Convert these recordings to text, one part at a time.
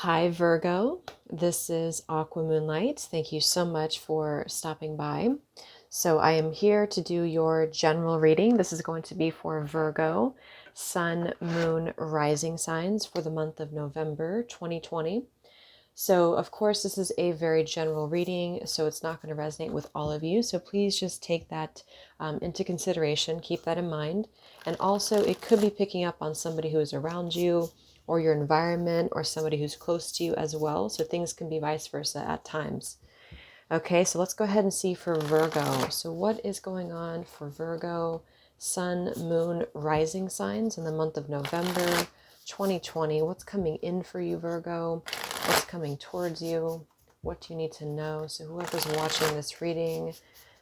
Hi Virgo, this is Aqua Moonlight. Thank you so much for stopping by. So I am here to do your general reading. This is going to be for Virgo, Sun, Moon, Rising signs for the month of November 2020. So of course this is a very general reading, so it's not going to resonate with all of you. So please just take that into consideration, keep that in mind. And also it could be picking up on somebody who is around you, or your environment, or somebody who's close to you as well. So things can be vice versa at times. Okay, so let's go ahead and see for Virgo. So what is going on for Virgo, Sun, Moon, Rising signs in the month of November 2020? What's coming in for you, Virgo? What's coming towards you? What do you need to know? So whoever's watching this reading,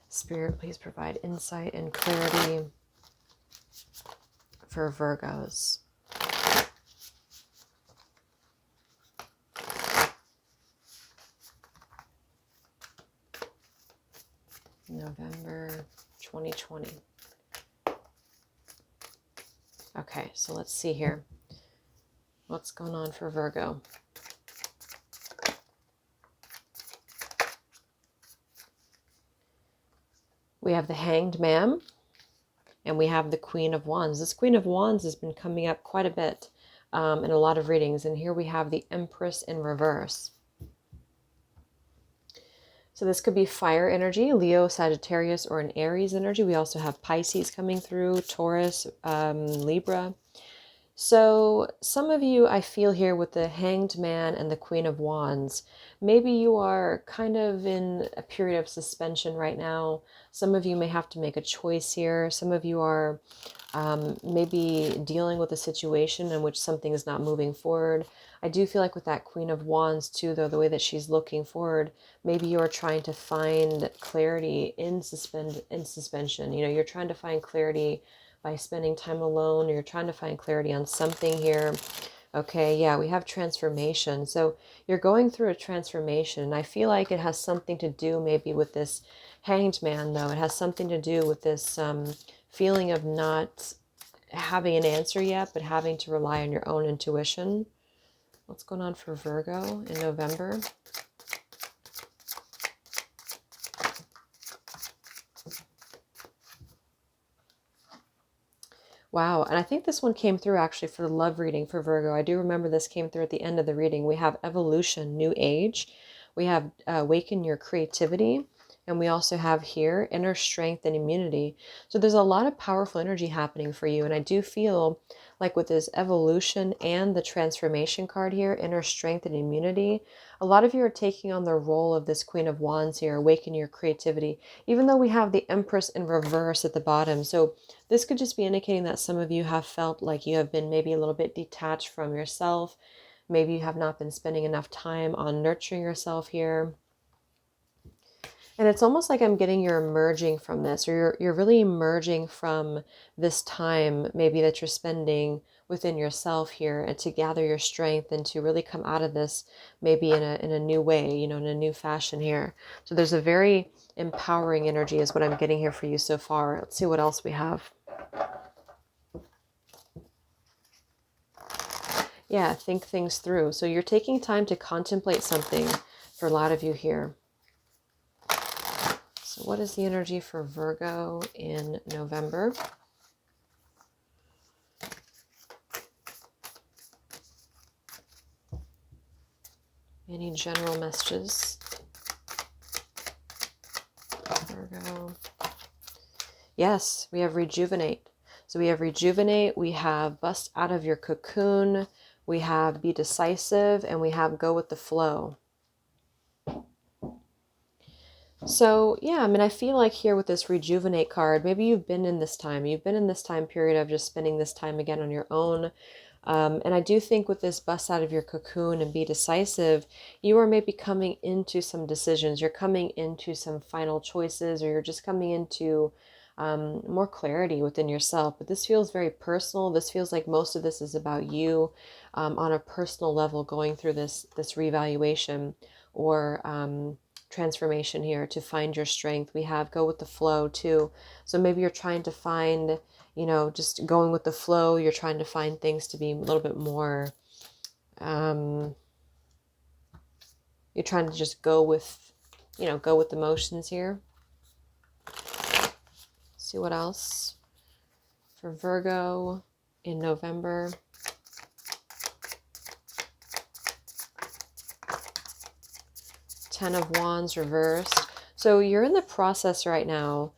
Spirit, please provide insight and clarity for Virgos. November 2020. Okay, so let's see here. What's going on for Virgo? We have the Hanged Man, and we have the Queen of Wands. This Queen of Wands has been coming up quite a bit in a lot of readings. And here we have the Empress in reverse. So this could be fire energy, Leo, Sagittarius, or an Aries energy. We also have Pisces coming through, Taurus, Libra. So some of you, I feel here with the Hanged Man and the Queen of Wands, maybe you are kind of in a period of suspension right now. Some of you may have to make a choice here. Some of you are maybe dealing with a situation in which something is not moving forward. I do feel like with that Queen of Wands too, though, the way that she's looking forward, maybe you're trying to find clarity in suspension. You know, you're trying to find clarity by spending time alone, or you're trying to find clarity on something here. Okay, yeah, we have transformation. So you're going through a transformation, and I feel like it has something to do maybe with this Hanged Man, though. It has something to do with this feeling of not having an answer yet, but having to rely on your own intuition. What's going on for Virgo in November? Wow, and I think this one came through actually for the love reading for Virgo. I do remember this came through at the end of the reading. We have evolution, new age. We have awaken your creativity. And we also have here inner strength and immunity. So there's a lot of powerful energy happening for you. And I do feel like with this evolution and the transformation card here, inner strength and immunity, a lot of you are taking on the role of this Queen of Wands here, awaken your creativity, even though we have the Empress in reverse at the bottom. So this could just be indicating that some of you have felt like you have been maybe a little bit detached from yourself. Maybe you have not been spending enough time on nurturing yourself here. And it's almost like I'm getting you're emerging from this, or you're really emerging from this time maybe that you're spending within yourself here, and to gather your strength and to really come out of this maybe in a new way, you know, in a new fashion here. So there's a very empowering energy is what I'm getting here for you so far. Let's see what else we have. Yeah, think things through. So you're taking time to contemplate something for a lot of you here. So what is the energy for Virgo in November? Any general messages? Virgo. Yes, we have rejuvenate. So we have rejuvenate, we have bust out of your cocoon, we have be decisive, and we have go with the flow. So yeah, I mean, I feel like here with this rejuvenate card, maybe you've been in this time. You've been in this time period of just spending this time again on your own. And I do think with this bust out of your cocoon and be decisive, you are maybe coming into some decisions. You're coming into some final choices, or you're just coming into more clarity within yourself. But this feels very personal. This feels like most of this is about you on a personal level, going through this revaluation or transformation here to find your strength. We have go with the flow too. So maybe you're trying to find, you know, just going with the flow. You're trying to find things to be a little bit more you're trying to just go with, go with the motions here. See what else for Virgo in November. Ten of Wands reversed. So you're in the process right now.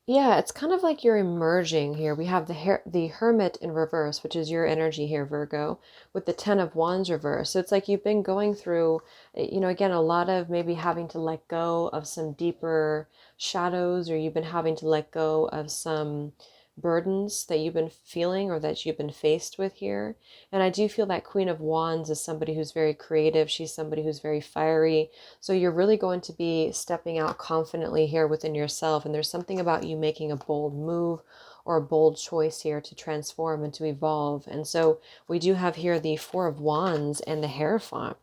Yeah, it's kind of like you're emerging here. We have the Hermit in reverse, which is your energy here, Virgo, with the Ten of Wands reverse. So it's like you've been going through, again, a lot of maybe having to let go of some deeper shadows, or you've been having to let go of some burdens that you've been feeling or that you've been faced with here. And I do feel that Queen of Wands is somebody who's very creative. She's somebody who's very fiery. So you're really going to be stepping out confidently here within yourself. And there's something about you making a bold move or a bold choice here to transform and to evolve. And so we do have here the Four of Wands and the Hierophant.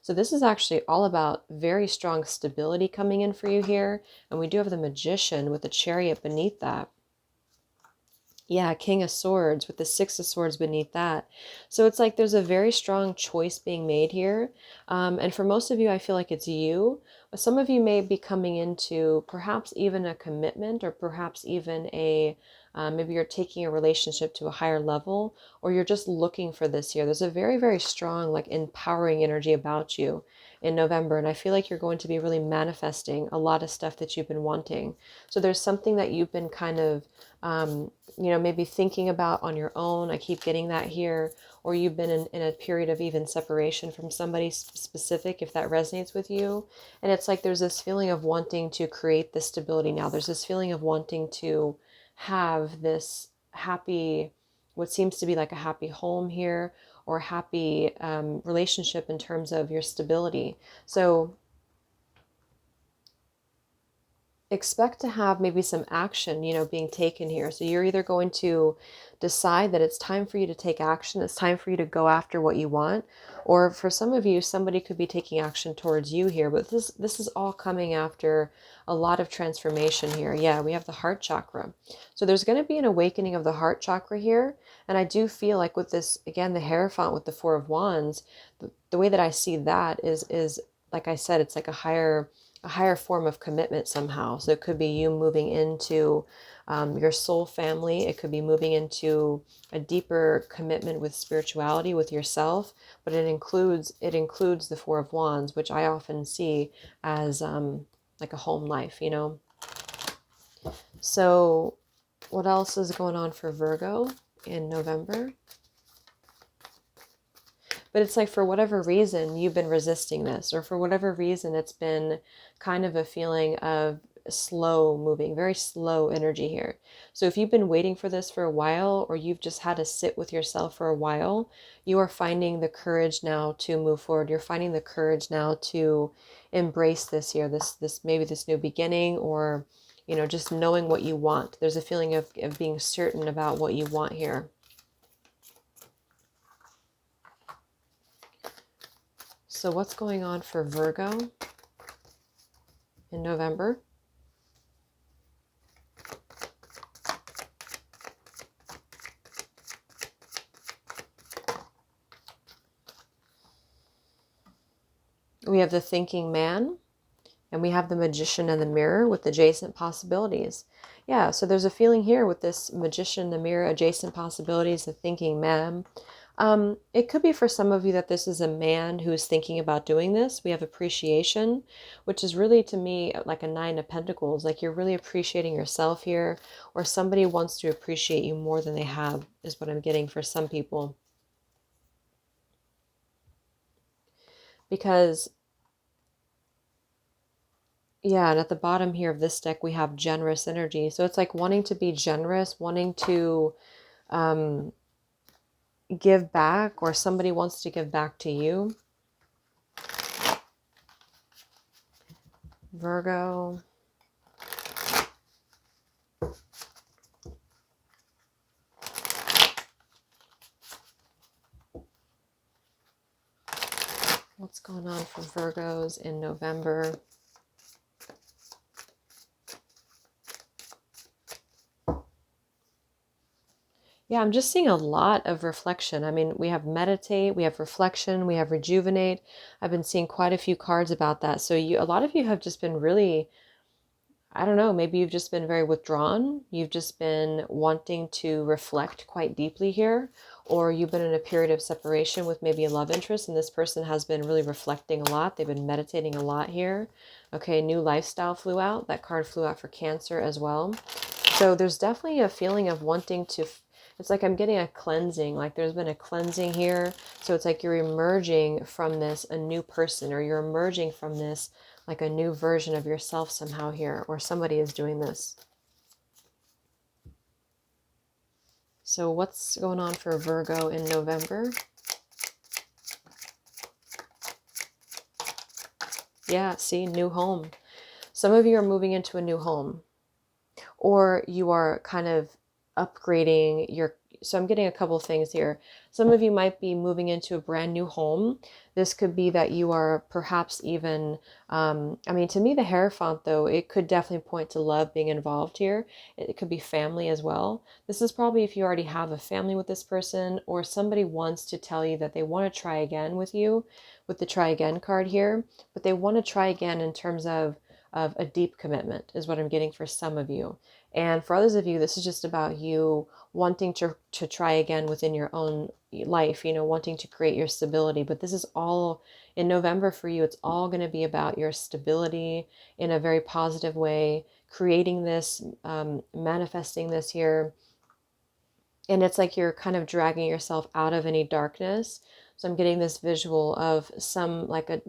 So this is actually all about very strong stability coming in for you here. And we do have the Magician with the Chariot beneath that. Yeah, King of Swords with the Six of Swords beneath that. So it's like there's a very strong choice being made here. And for most of you, I feel like it's you. But some of you may be coming into perhaps even a commitment, or perhaps even maybe you're taking a relationship to a higher level, or you're just looking for this here. There's a very, very strong, like, empowering energy about you in November. And I feel like you're going to be really manifesting a lot of stuff that you've been wanting. So there's something that you've been kind of maybe thinking about on your own. I keep getting that here. Or you've been in a period of even separation from somebody specific, if that resonates with you. And it's like there's this feeling of wanting to create this stability now. There's this feeling of wanting to have this happy, what seems to be like a happy home here, or happy relationship in terms of your stability. So expect to have maybe some action, being taken here. So you're either going to decide that it's time for you to take action, it's time for you to go after what you want, or for some of you, somebody could be taking action towards you here. But this is all coming after a lot of transformation here. Yeah, we have the heart chakra. So there's going to be an awakening of the heart chakra here. And I do feel like with this, again, the Hierophant with the Four of Wands, the way that I see that is like I said, it's like a higher form of commitment somehow. So it could be you moving into your soul family. It could be moving into a deeper commitment with spirituality, with yourself. But it includes the Four of Wands, which I often see as like a home life, So what else is going on for Virgo in November? But it's like, for whatever reason, you've been resisting this, or for whatever reason, it's been kind of a feeling of slow moving, very slow energy here. So if you've been waiting for this for a while, or you've just had to sit with yourself for a while, you are finding the courage now to move forward. You're finding the courage now to embrace this here, maybe this new beginning, or, just knowing what you want. There's a feeling of being certain about what you want here. So what's going on for Virgo in November? We have the Thinking Man, and we have the Magician and the Mirror with adjacent possibilities. Yeah, so there's a feeling here with this Magician, the Mirror, adjacent possibilities, the Thinking Man. It could be for some of you that this is a man who is thinking about doing this. We have Appreciation, which is really, to me, like a Nine of Pentacles. Like you're really appreciating yourself here, or somebody wants to appreciate you more than they have, is what I'm getting for some people. Because, yeah, and at the bottom here of this deck, we have generous energy. So it's like wanting to be generous, wanting to give back, or somebody wants to give back to you. Virgo. What's going on for Virgos in November? Yeah, I'm just seeing a lot of reflection. I mean, we have meditate, we have reflection, we have rejuvenate. I've been seeing quite a few cards about that. So a lot of you have just been really, I don't know, maybe you've just been very withdrawn. You've just been wanting to reflect quite deeply here, or you've been in a period of separation with maybe a love interest, and this person has been really reflecting a lot. They've been meditating a lot here. Okay, new lifestyle flew out. That card flew out for Cancer as well. So there's definitely a feeling of wanting to, it's like I'm getting a cleansing, like there's been a cleansing here. So it's like you're emerging from this a new person, or you're emerging from this like a new version of yourself somehow here, or somebody is doing this. So what's going on for Virgo in November? Yeah, see, new home. Some of you are moving into a new home, or you are kind of upgrading your, so I'm getting a couple things here. Some of you might be moving into a brand new home. This could be that you are perhaps even, I mean, to me, the Hierophant, though, it could definitely point to love being involved here. It could be family as well. This is probably if you already have a family with this person, or somebody wants to tell you that they want to try again with you, with the try again card here, but they want to try again in terms of a deep commitment is what I'm getting for some of you. And for others of you, this is just about you wanting to try again within your own life, you know, wanting to create your stability. But this is all in November for you. It's all going to be about your stability in a very positive way, creating this, manifesting this here. And it's like you're kind of dragging yourself out of any darkness. So I'm getting this visual of some like a,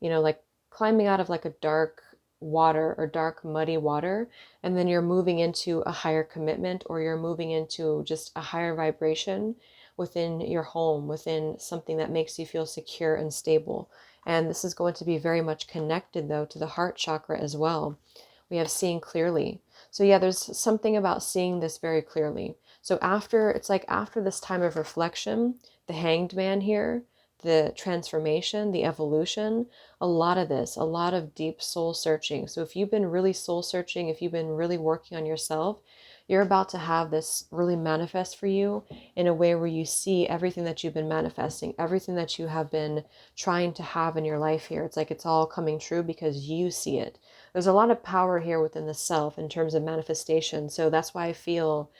you know, like climbing out of like a dark water or dark muddy water, and then you're moving into a higher commitment, or you're moving into just a higher vibration within your home, within something that makes you feel secure and stable. And this is going to be very much connected though to the heart chakra as well. We have seeing clearly. So yeah, there's something about seeing this very clearly. So after, it's like after this time of reflection, the Hanged Man here, the transformation, the evolution, a lot of this, a lot of deep soul searching. So if you've been really soul searching, if you've been really working on yourself, you're about to have this really manifest for you in a way where you see everything that you've been manifesting, everything that you have been trying to have in your life here. It's like it's all coming true because you see it. There's a lot of power here within the self in terms of manifestation. So that's why I feel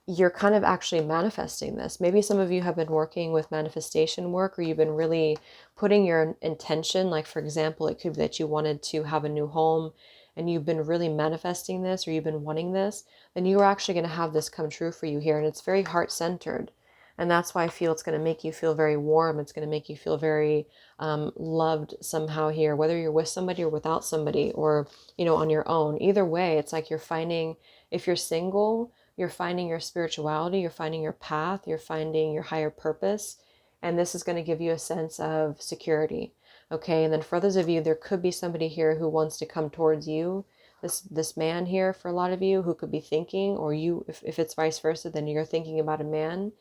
you're kind of actually manifesting this. Maybe some of you have been working with manifestation work, or you've been really putting your intention, like for example, it could be that you wanted to have a new home and you've been really manifesting this, or you've been wanting this, then you are actually going to have this come true for you here. And it's very heart-centered. And that's why I feel it's going to make you feel very warm. It's going to make you feel very loved somehow here, whether you're with somebody or without somebody, or, you know, on your own. Either way, it's like you're finding, if you're single, you're finding your spirituality, you're finding your path, you're finding your higher purpose. And this is going to give you a sense of security. Okay. And then for others of you, there could be somebody here who wants to come towards you. This man here, for a lot of you, who could be thinking, or you, if it's vice versa, then you're thinking about a man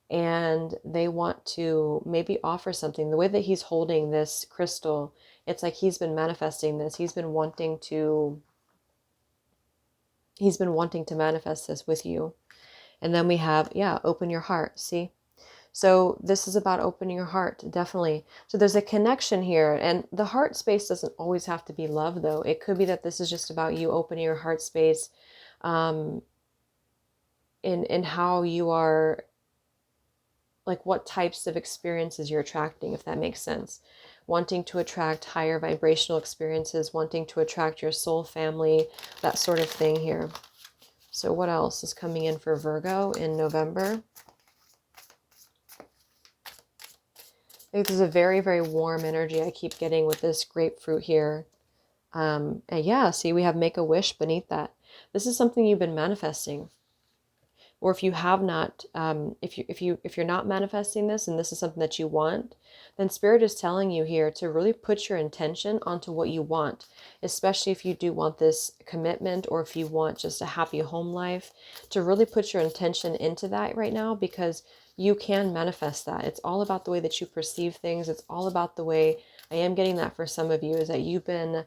and they want to maybe offer something. The way that he's holding this crystal, it's like he's been manifesting this. He's been wanting to manifest this with you. And then we have, yeah, open your heart. See? So this is about opening your heart, definitely. So there's a connection here, and the heart space doesn't always have to be love, though. It could be that this is just about you opening your heart space in how you are, like what types of experiences you're attracting, if that makes sense. Wanting to attract higher vibrational experiences, wanting to attract your soul family, that sort of thing here. So what else is coming in for Virgo in November? I think there's a very, very warm energy I keep getting with this grapefruit here. And yeah, see, we have make a wish beneath that. This is something you've been manifesting. Or if you have not, if you're not manifesting this and this is something that you want, then Spirit is telling you here to really put your intention onto what you want, especially if you do want this commitment, or if you want just a happy home life, to really put your intention into that right now, because you can manifest that. It's all about the way that you perceive things. It's all about the way, I am getting that for some of you, is that you've been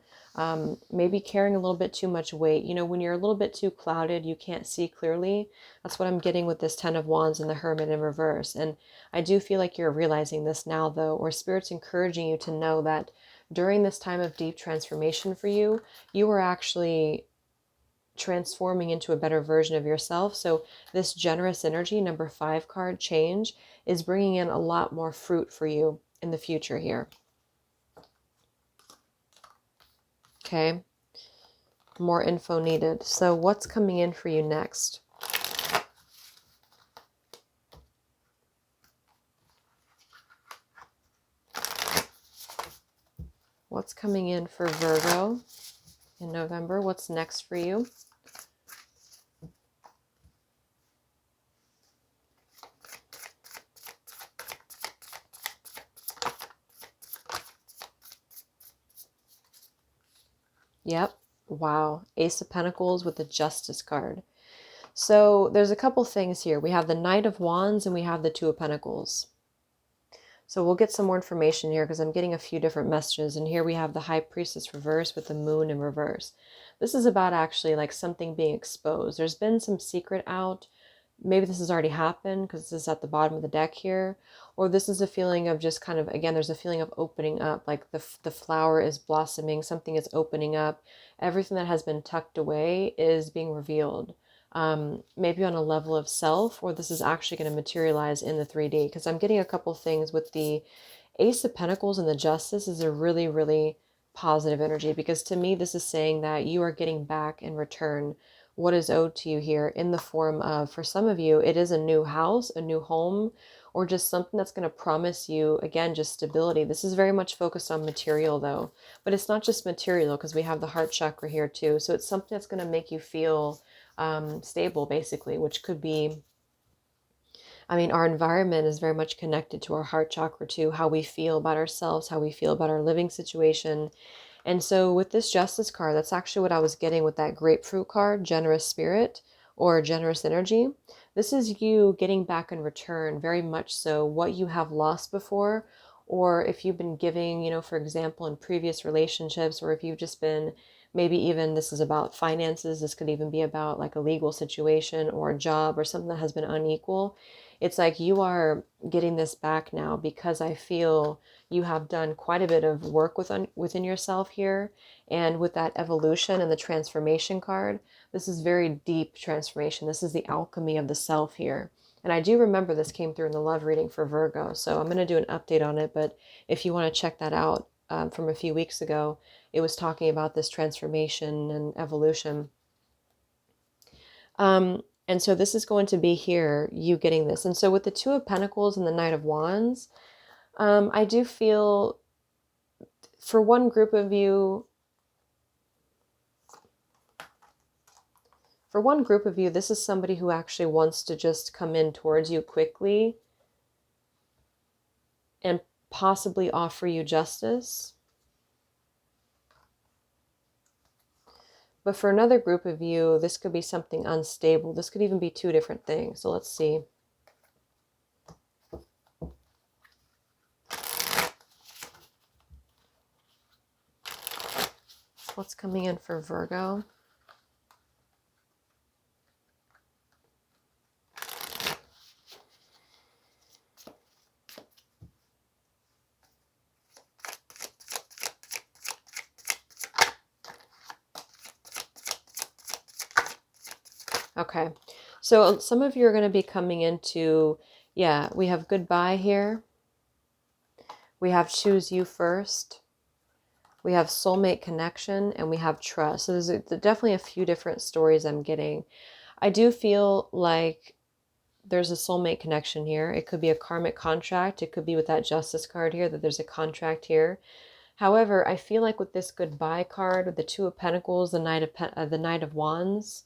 maybe carrying a little bit too much weight. You know, when you're a little bit too clouded, you can't see clearly. That's what I'm getting with this 10 of Wands and the Hermit in reverse. And I do feel like you're realizing this now, though, or Spirit's encouraging you to know that during this time of deep transformation for you, you are actually transforming into a better version of yourself. So this generous energy, number 5 card, change, is bringing in a lot more fruit for you in the future here. Okay. More info needed. So what's coming in for you next? What's coming in for Virgo in November? What's next for you? Yep. Wow. Ace of Pentacles with the Justice card. So there's a couple things here. We have the Knight of Wands and we have the Two of Pentacles. So we'll get some more information here because I'm getting a few different messages. And here we have the High Priestess reverse with the Moon in reverse. This is about actually like something being exposed. There's been some secret out. Maybe this has already happened because this is at the bottom of the deck here. Or this is a feeling of just kind of, again, there's a feeling of opening up. Like the flower is blossoming. Something is opening up. Everything that has been tucked away is being revealed. Maybe on a level of self, or this is actually going to materialize in the 3D, because I'm getting a couple things with the Ace of Pentacles and the Justice is a really, really positive energy, because to me, this is saying that you are getting back in return what is owed to you here in the form of, for some of you, it is a new house, a new home, or just something that's going to promise you, again, just stability. This is very much focused on material though, but it's not just material because we have the heart chakra here too. So it's something that's going to make you feel stable, basically, which could be, I mean, our environment is very much connected to our heart chakra too, how we feel about ourselves, how we feel about our living situation. And so with this Justice card, that's actually what I was getting with that grapefruit card, generous spirit or generous energy. This is you getting back in return, very much so, what you have lost before, or if you've been giving, you know, for example, in previous relationships, or if you've just been, maybe even this is about finances, this could even be about like a legal situation or a job or something that has been unequal. It's like you are getting this back now because I feel you have done quite a bit of work within yourself here. And with that evolution and the transformation card, this is very deep transformation. This is the alchemy of the self here. And I do remember this came through in the love reading for Virgo. So I'm going to do an update on it. But if you want to check that out from a few weeks ago, it was talking about this transformation and evolution. And so this is going to be here, you getting this. And so with the Two of Pentacles and the Knight of Wands, I do feel for one group of you, this is somebody who actually wants to just come in towards you quickly and possibly offer you justice. But for another group of you, this could be something unstable. This could even be two different things. So let's see. What's coming in for Virgo? Okay, so some of you are going to be coming into, yeah, we have goodbye here. We have choose you first. We have soulmate connection, and we have trust. So there's definitely a few different stories I'm getting. I do feel like there's a soulmate connection here. It could be a karmic contract. It could be with that Justice card here, that there's a contract here. However, I feel like with this goodbye card, with the Two of Pentacles, the Knight of Wands,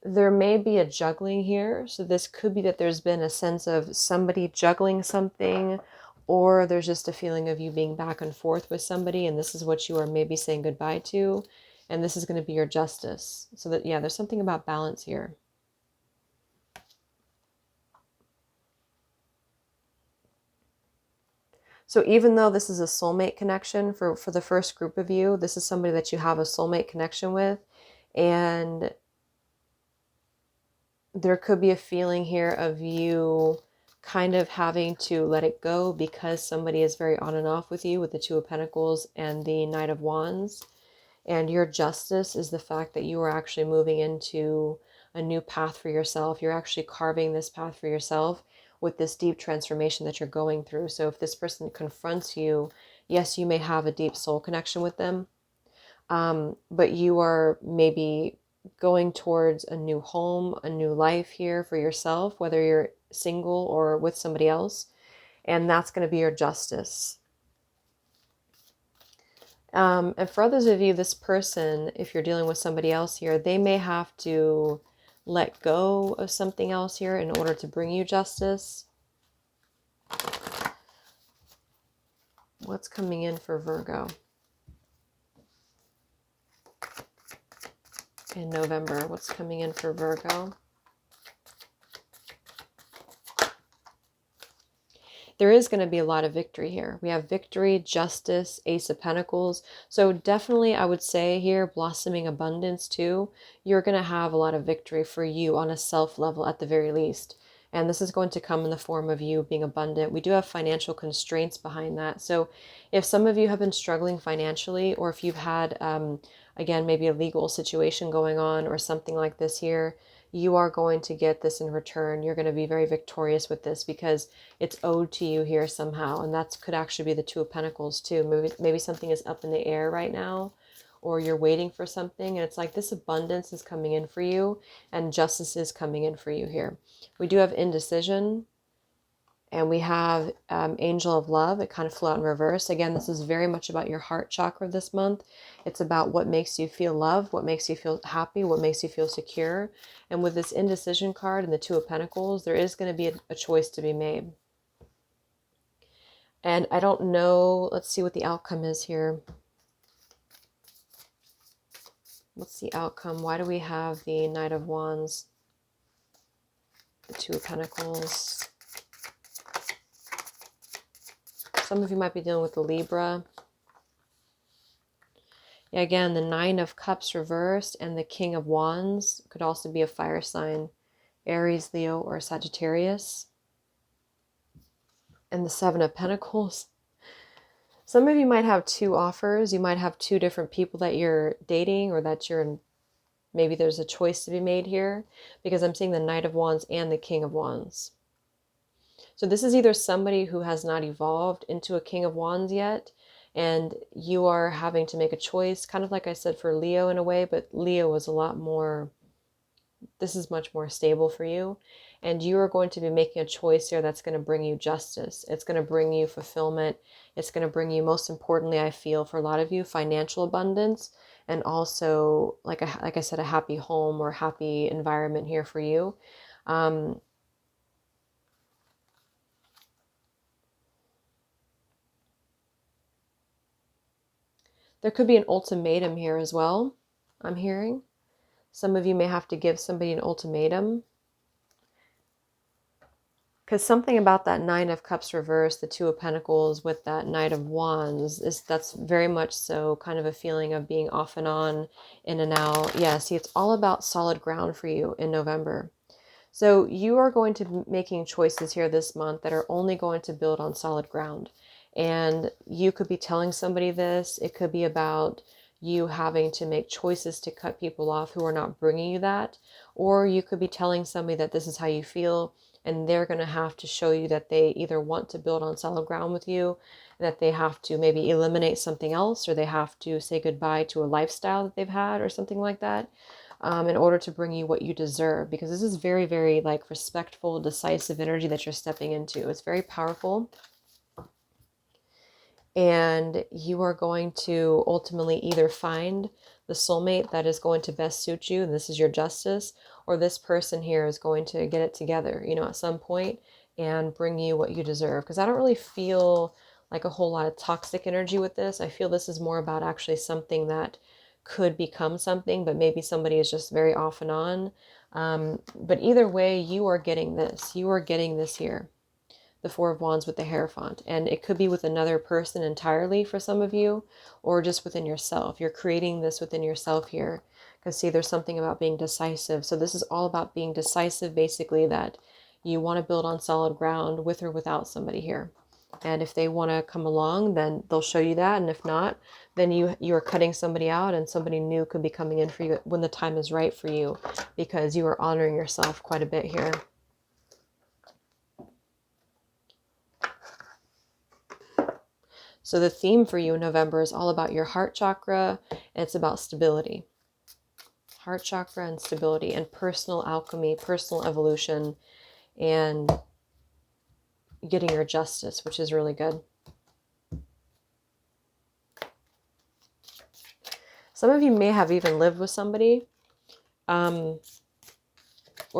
there may be a juggling here. So this could be that there's been a sense of somebody juggling something, or there's just a feeling of you being back and forth with somebody, and this is what you are maybe saying goodbye to, and this is going to be your justice. So that, yeah, there's something about balance here. So even though this is a soulmate connection for the first group of you, this is somebody that you have a soulmate connection with. And there could be a feeling here of you kind of having to let it go because somebody is very on and off with you with the Two of Pentacles and the Knight of Wands. And your justice is the fact that you are actually moving into a new path for yourself. You're actually carving this path for yourself with this deep transformation that you're going through. So if this person confronts you, yes, you may have a deep soul connection with them, but you are maybe going towards a new home, a new life here for yourself, whether you're single or with somebody else. And that's going to be your justice. And for others of you, this person, if you're dealing with somebody else here, they may have to let go of something else here in order to bring you justice. What's coming in for Virgo in November? What's coming in for Virgo? There is going to be a lot of victory here. We have victory, justice, Ace of Pentacles. So definitely I would say here, blossoming abundance too. You're going to have a lot of victory for you on a self level at the very least. And this is going to come in the form of you being abundant. We do have financial constraints behind that. So if some of you have been struggling financially, or if you've had, again, maybe a legal situation going on or something like this here, you are going to get this in return. You're going to be very victorious with this because it's owed to you here somehow. And that could actually be the Two of Pentacles too. Maybe something is up in the air right now, or you're waiting for something. And it's like this abundance is coming in for you and justice is coming in for you here. We do have indecision. And we have Angel of Love. It kind of flew out in reverse. Again, this is very much about your heart chakra this month. It's about what makes you feel loved, what makes you feel happy, what makes you feel secure. And with this indecision card and the Two of Pentacles, there is going to be a choice to be made. And I don't know. Let's see what the outcome is here. What's the outcome? Why do we have the Knight of Wands, the Two of Pentacles? Some of you might be dealing with the Libra. Yeah, again, the Nine of Cups reversed and the King of Wands could also be a fire sign. Aries, Leo, or Sagittarius. And the Seven of Pentacles. Some of you might have two offers. You might have two different people that you're dating, or that you're in. Maybe there's a choice to be made here, because I'm seeing the Knight of Wands and the King of Wands. So this is either somebody who has not evolved into a King of Wands yet, and you are having to make a choice, kind of like I said for Leo in a way, but Leo was a lot more, this is much more stable for you. And you are going to be making a choice here that's going to bring you justice. It's going to bring you fulfillment. It's going to bring you, most importantly, I feel, for a lot of you, financial abundance. And also, like I said, a happy home or happy environment here for you. There could be an ultimatum here as well, I'm hearing. Some of you may have to give somebody an ultimatum. Because something about that Nine of Cups reversed, the Two of Pentacles with that Knight of Wands, that's very much so kind of a feeling of being off and on, in and out. Yeah, see, it's all about solid ground for you in November. So you are going to be making choices here this month that are only going to build on solid ground. And you could be telling somebody this. It could be about you having to make choices to cut people off who are not bringing you that. Or you could be telling somebody that this is how you feel, and they're going to have to show you that they either want to build on solid ground with you, that they have to maybe eliminate something else, or they have to say goodbye to a lifestyle that they've had or something like that. In order to bring you what you deserve, because this is very, very like respectful, decisive energy that you're stepping into. It's very powerful. And you are going to ultimately either find the soulmate that is going to best suit you, and this is your justice, or this person here is going to get it together, you know, at some point and bring you what you deserve. Because I don't really feel like a whole lot of toxic energy with this. I feel this is more about actually something that could become something, but maybe somebody is just very off and on. But either way, you are getting this. You are getting this here. the Four of Wands with the Hierophant. And it could be with another person entirely for some of you, or just within yourself. You're creating this within yourself here. Because see, there's something about being decisive. So this is all about being decisive, basically, that you want to build on solid ground with or without somebody here. And if they want to come along, then they'll show you that. And if not, then you are cutting somebody out, and somebody new could be coming in for you when the time is right for you, because you are honoring yourself quite a bit here. So the theme for you in November is all about your heart chakra, and it's about stability. Heart chakra and stability and personal alchemy, personal evolution, and getting your justice, which is really good. Some of you may have even lived with somebody, or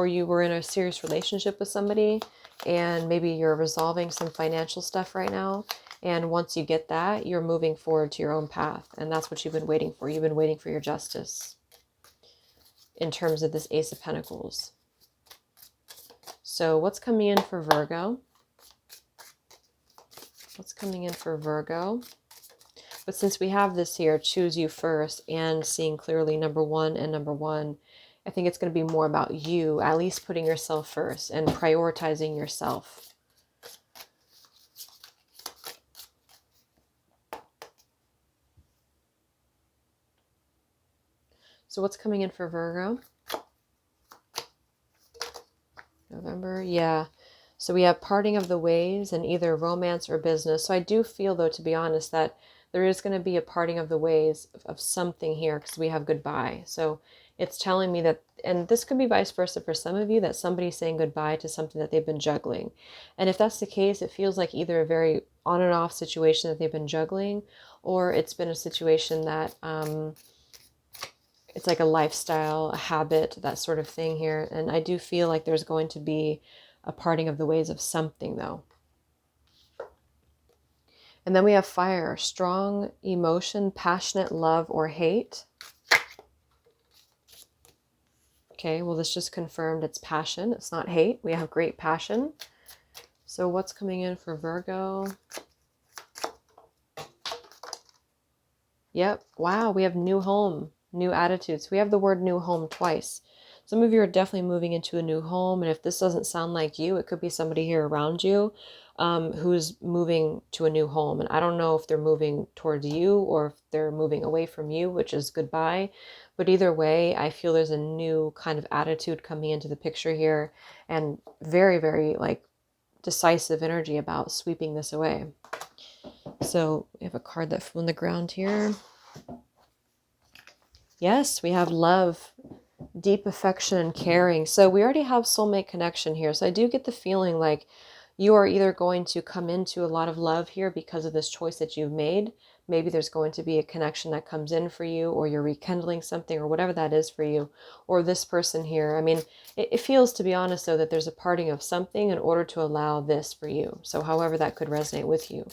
you were in a serious relationship with somebody, and maybe you're resolving some financial stuff right now. And once you get that, you're moving forward to your own path. And that's what you've been waiting for. You've been waiting for your justice in terms of this Ace of Pentacles. So what's coming in for Virgo? What's coming in for Virgo? But since we have this here, choose you first, and seeing clearly number 1 and number 1, I think it's going to be more about you, at least putting yourself first and prioritizing yourself. So what's coming in for Virgo? November, yeah. So we have parting of the ways in either romance or business. So I do feel, though, to be honest, that there is going to be a parting of the ways of something here, because we have goodbye. So it's telling me that, and this could be vice versa for some of you, that somebody's saying goodbye to something that they've been juggling. And if that's the case, it feels like either a very on and off situation that they've been juggling, or it's been a situation that it's like a lifestyle, a habit, that sort of thing here. And I do feel like there's going to be a parting of the ways of something, though. And then we have fire, strong emotion, passionate love or hate. Okay, well, this just confirmed it's passion. It's not hate. We have great passion. So what's coming in for Virgo? Yep. Wow, we have new home, new attitudes. We have the word new home twice. Some of you are definitely moving into a new home. And if this doesn't sound like you, it could be somebody here around you who's moving to a new home. And I don't know if they're moving towards you or if they're moving away from you, which is goodbye. But either way, I feel there's a new kind of attitude coming into the picture here, and very, very like decisive energy about sweeping this away. So we have a card that flew on the ground here. Yes, we have love, deep affection and caring. So we already have soulmate connection here. So I do get the feeling like you are either going to come into a lot of love here because of this choice that you've made. Maybe there's going to be a connection that comes in for you, or you're rekindling something, or whatever that is for you, or this person here. I mean, it feels, to be honest, though, that there's a parting of something in order to allow this for you. So however that could resonate with you.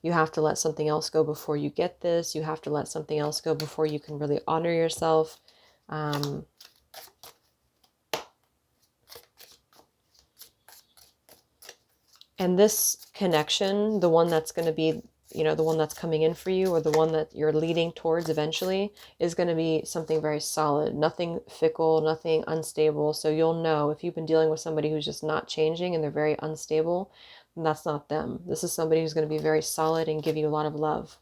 You have to let something else go before you get this. You have to let something else go before you can really honor yourself. And this connection, the one that's going to be, you know, the one that's coming in for you, or the one that you're leading towards eventually, is going to be something very solid, nothing fickle, nothing unstable. So you'll know if you've been dealing with somebody who's just not changing and they're very unstable, then that's not them. This is somebody who's going to be very solid and give you a lot of love.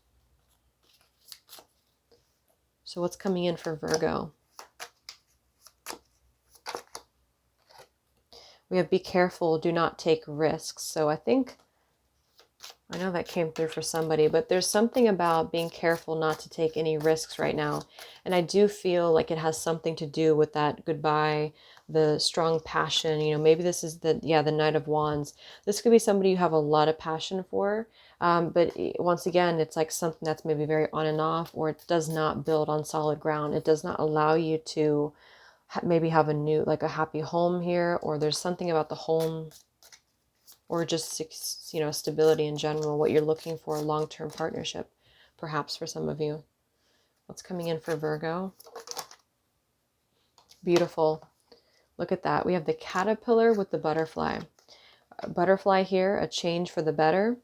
So what's coming in for Virgo? We have be careful, do not take risks. So I know that came through for somebody, but there's something about being careful not to take any risks right now. And I do feel like it has something to do with that goodbye, the strong passion. You know, maybe this is the Knight of Wands. This could be somebody you have a lot of passion for. But once again, it's like something that's maybe very on and off, or it does not build on solid ground. It does not allow you to maybe have a new, like a happy home here, or there's something about the home, or just, you know, stability in general, what you're looking for, a long-term partnership, perhaps for some of you. What's coming in for Virgo? Beautiful. Look at that. We have the caterpillar with the butterfly. a butterfly here, a change for the better.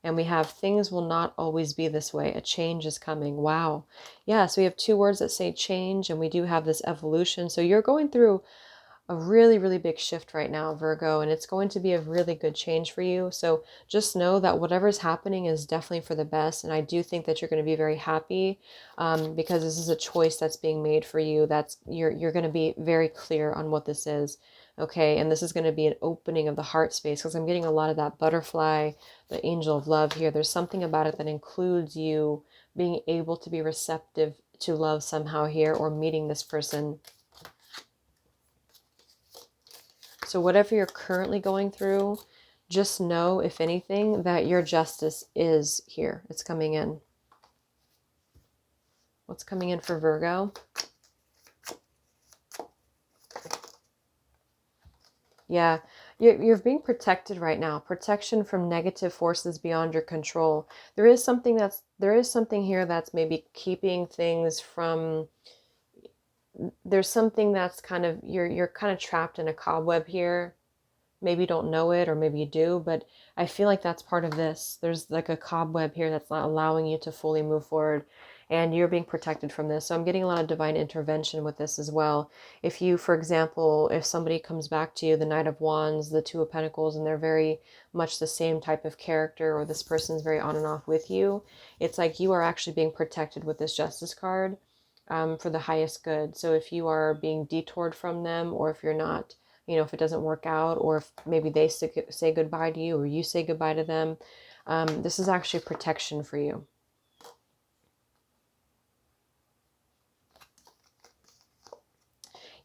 And we have things will not always be this way. A change is coming. Wow. Yeah, so we have two words that say change, and we do have this evolution. So you're going through a really, really big shift right now, Virgo, and it's going to be a really good change for you. So just know that whatever's happening is definitely for the best. And I do think that you're going to be very happy because this is a choice that's being made for you. That's you're going to be very clear on what this is. Okay, and this is going to be an opening of the heart space because I'm getting a lot of that butterfly, the angel of love here. There's something about it that includes you being able to be receptive to love somehow here, or meeting this person. So whatever you're currently going through, just know, if anything, that your justice is here. It's coming in. What's coming in for Virgo? Yeah, you're being protected right now. Protection from negative forces beyond your control. There is something here that's maybe keeping things from. There's something that's kind of you're kind of trapped in a cobweb here. Maybe you don't know it, or maybe you do, but I feel like that's part of this. There's like a cobweb here that's not allowing you to fully move forward, and you're being protected from this. So I'm getting a lot of divine intervention with this as well. If you, for example, if somebody comes back to you, the Knight of Wands, the Two of Pentacles, and they're very much the same type of character, or this person's very on and off with you, it's like you are actually being protected with this Justice card for the highest good. So if you are being detoured from them, or if you're not, you know, if it doesn't work out, or if maybe they say goodbye to you, or you say goodbye to them, this is actually protection for you.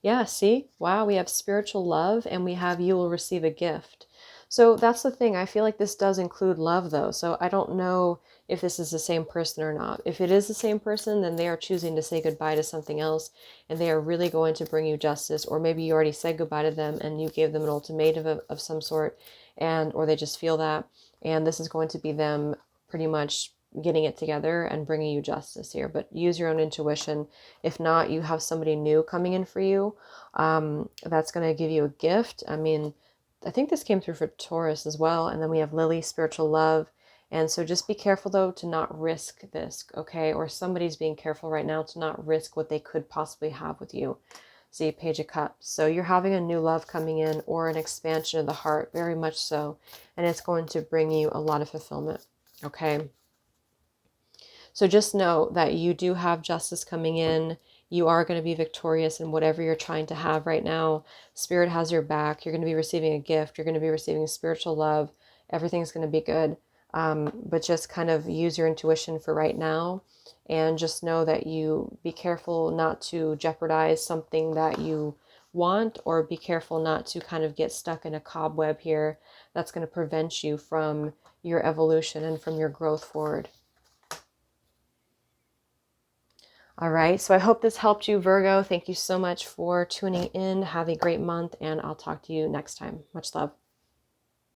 Yeah, see? Wow, we have spiritual love, and we have you will receive a gift. So that's the thing. I feel like this does include love, though. So I don't know if this is the same person or not. If it is the same person, then they are choosing to say goodbye to something else, and they are really going to bring you justice. Or maybe you already said goodbye to them and you gave them an ultimatum of some sort, or they just feel that. And this is going to be them pretty much getting it together and bringing you justice here. But use your own intuition. If not, you have somebody new coming in for you that's going to give you a gift. I mean, I think this came through for Taurus as well. And then we have Lily, spiritual love. And so just be careful, though, to not risk this, okay? Or somebody's being careful right now to not risk what they could possibly have with you. See, Page of Cups. So you're having a new love coming in, or an expansion of the heart, very much so. And it's going to bring you a lot of fulfillment, okay? So just know that you do have justice coming in. You are going to be victorious in whatever you're trying to have right now. Spirit has your back. You're going to be receiving a gift. You're going to be receiving spiritual love. Everything's going to be good. But just kind of use your intuition for right now. And just know that you be careful not to jeopardize something that you want, or be careful not to kind of get stuck in a cobweb here that's going to prevent you from your evolution and from your growth forward. All right, so I hope this helped you, Virgo. Thank you so much for tuning in. Have a great month, and I'll talk to you next time. Much love.